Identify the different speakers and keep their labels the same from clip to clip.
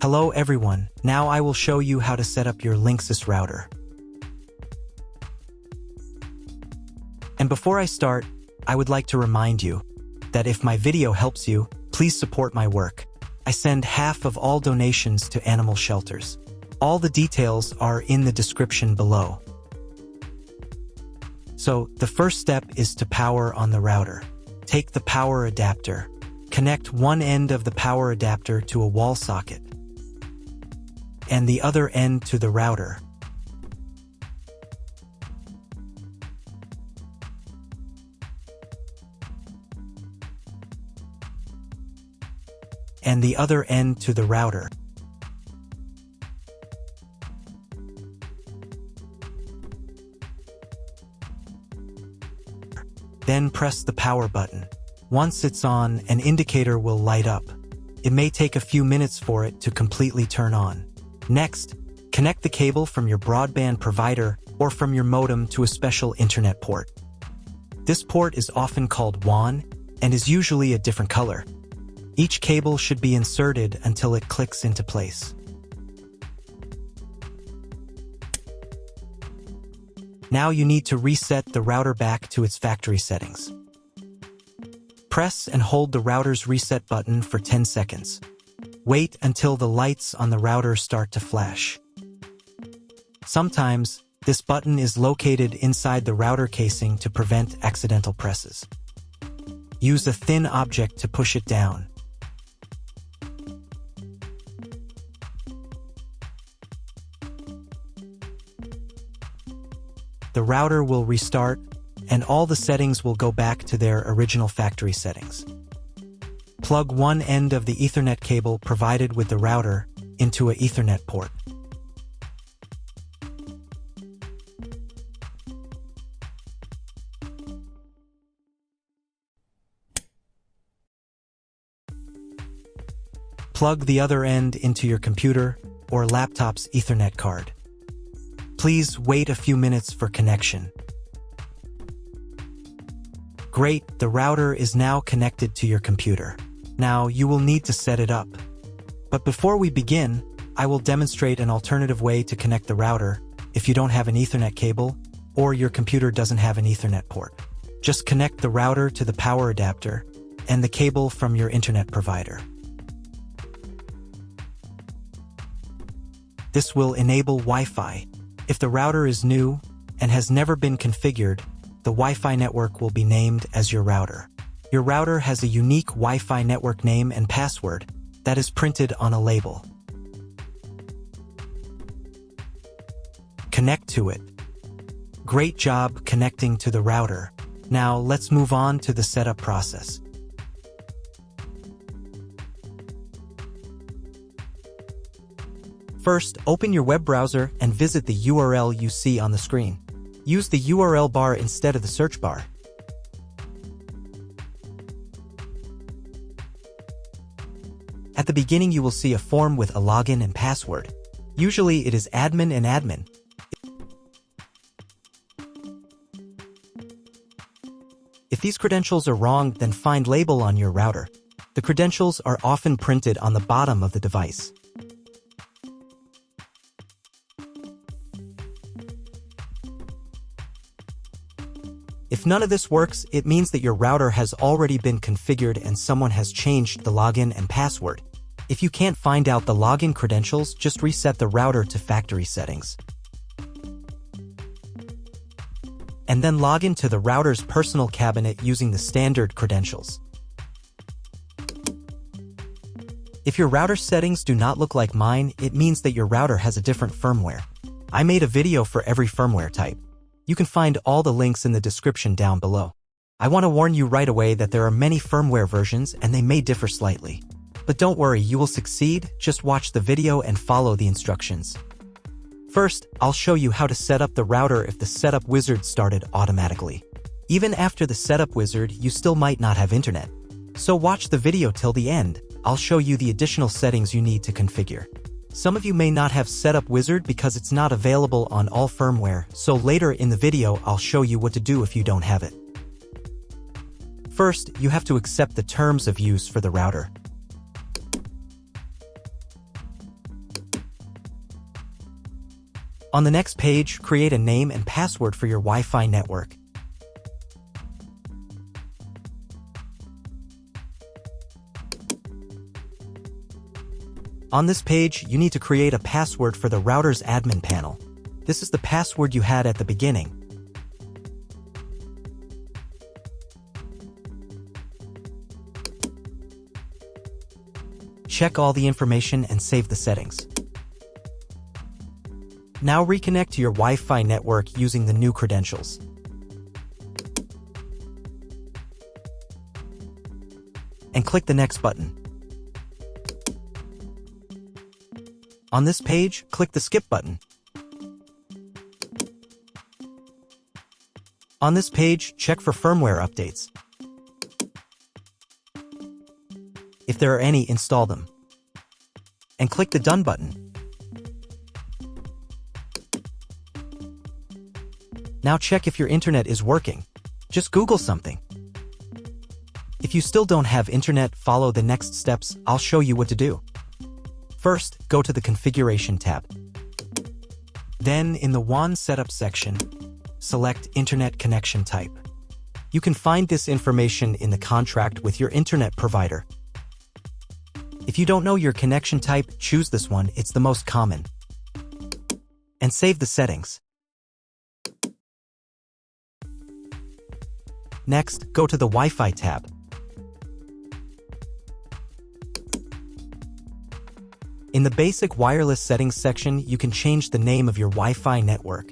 Speaker 1: Hello everyone, now I will show you how to set up your LINKSYS router. And before I start, I would like to remind you that if my video helps you, please support my work. I send half of all donations to animal shelters. All the details are in the description below. So, the first step is to power on the router. Take the power adapter. Connect one end of the power adapter to a wall socket and the other end to the router. And the other end to the router. Then press the power button. Once it's on, an indicator will light up. It may take a few minutes for it to completely turn on. Next, connect the cable from your broadband provider or from your modem to a special internet port. This port is often called WAN and is usually a different color. Each cable should be inserted until it clicks into place. Now you need to reset the router back to its factory settings. Press and hold the router's reset button for 10 seconds. Wait until the lights on the router start to flash. Sometimes, this button is located inside the router casing to prevent accidental presses. Use a thin object to push it down. The router will restart, and all the settings will go back to their original factory settings. Plug one end of the Ethernet cable provided with the router into an Ethernet port. Plug the other end into your computer or laptop's Ethernet card. Please wait a few minutes for connection. Great, the router is now connected to your computer. Now you will need to set it up. But before we begin, I will demonstrate an alternative way to connect the router if you don't have an Ethernet cable or your computer doesn't have an Ethernet port. Just connect the router to the power adapter and the cable from your internet provider. This will enable Wi-Fi. If the router is new and has never been configured, the Wi-Fi network will be named as your router. Your router has a unique Wi-Fi network name and password that is printed on a label. Connect to it. Great job connecting to the router. Now let's move on to the setup process. First, open your web browser and visit the URL you see on the screen. Use the URL bar instead of the search bar. At the beginning, you will see a form with a login and password. Usually, it is admin and admin. If these credentials are wrong, then find label on your router. The credentials are often printed on the bottom of the device. If none of this works, it means that your router has already been configured and someone has changed the login and password. If you can't find out the login credentials, just reset the router to factory settings. And then log into the router's personal cabinet using the standard credentials. If your router settings do not look like mine, it means that your router has a different firmware. I made a video for every firmware type. You can find all the links in the description down below. I want to warn you right away that there are many firmware versions and they may differ slightly. But don't worry, you will succeed, just watch the video and follow the instructions. First, I'll show you how to set up the router if the setup wizard started automatically. Even after the setup wizard, you still might not have internet. So watch the video till the end. I'll show you the additional settings you need to configure. Some of you may not have setup wizard because it's not available on all firmware, so later in the video I'll show you what to do if you don't have it. First, you have to accept the terms of use for the router. On the next page, create a name and password for your Wi-Fi network. On this page, you need to create a password for the router's admin panel. This is the password you had at the beginning. Check all the information and save the settings. Now reconnect to your Wi-Fi network using the new credentials. And click the Next button. On this page, click the Skip button. On this page, check for firmware updates. If there are any, install them. And click the Done button. Now check if your internet is working. Just Google something. If you still don't have internet, follow the next steps. I'll show you what to do. First, go to the Configuration tab. Then, in the WAN Setup section, select Internet Connection Type. You can find this information in the contract with your internet provider. If you don't know your connection type, choose this one, it's the most common. And save the settings. Next, go to the Wi-Fi tab. In the Basic Wireless Settings section, you can change the name of your Wi-Fi network.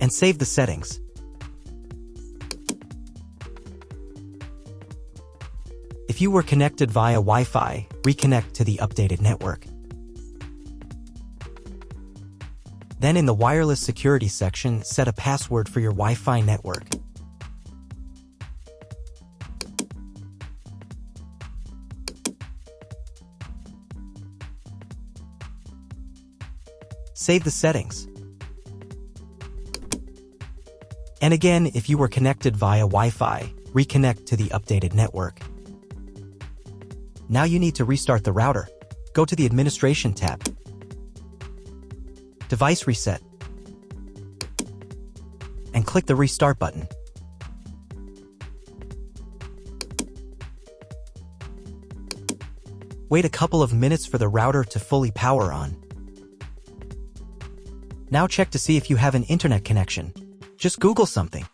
Speaker 1: And save the settings. If you were connected via Wi-Fi, reconnect to the updated network. Then in the Wireless Security section, set a password for your Wi-Fi network. Save the settings. And again, if you were connected via Wi-Fi, reconnect to the updated network. Now you need to restart the router. Go to the Administration tab. Device Reset. And click the Restart button. Wait a couple of minutes for the router to fully power on. Now check to see if you have an internet connection. Just Google something.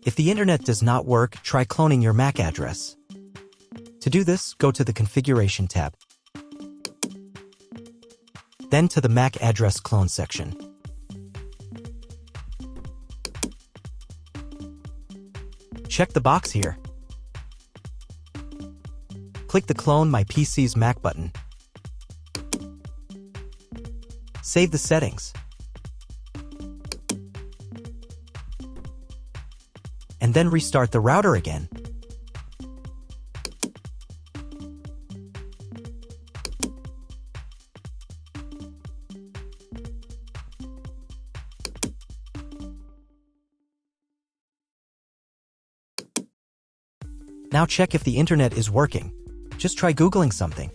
Speaker 1: If the internet does not work, try cloning your MAC address. To do this, go to the Configuration tab. Then to the MAC address clone section. Check the box here. Click the Clone My PC's MAC button. Save the settings. And then restart the router again. Now check if the internet is working. Just try Googling something.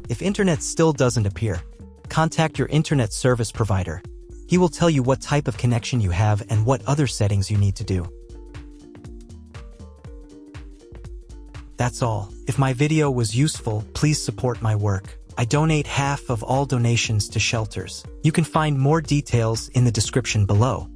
Speaker 1: If internet still doesn't appear, contact your internet service provider. He will tell you what type of connection you have and what other settings you need to do. That's all. If my video was useful, please support my work. I donate half of all donations to shelters. You can find more details in the description below.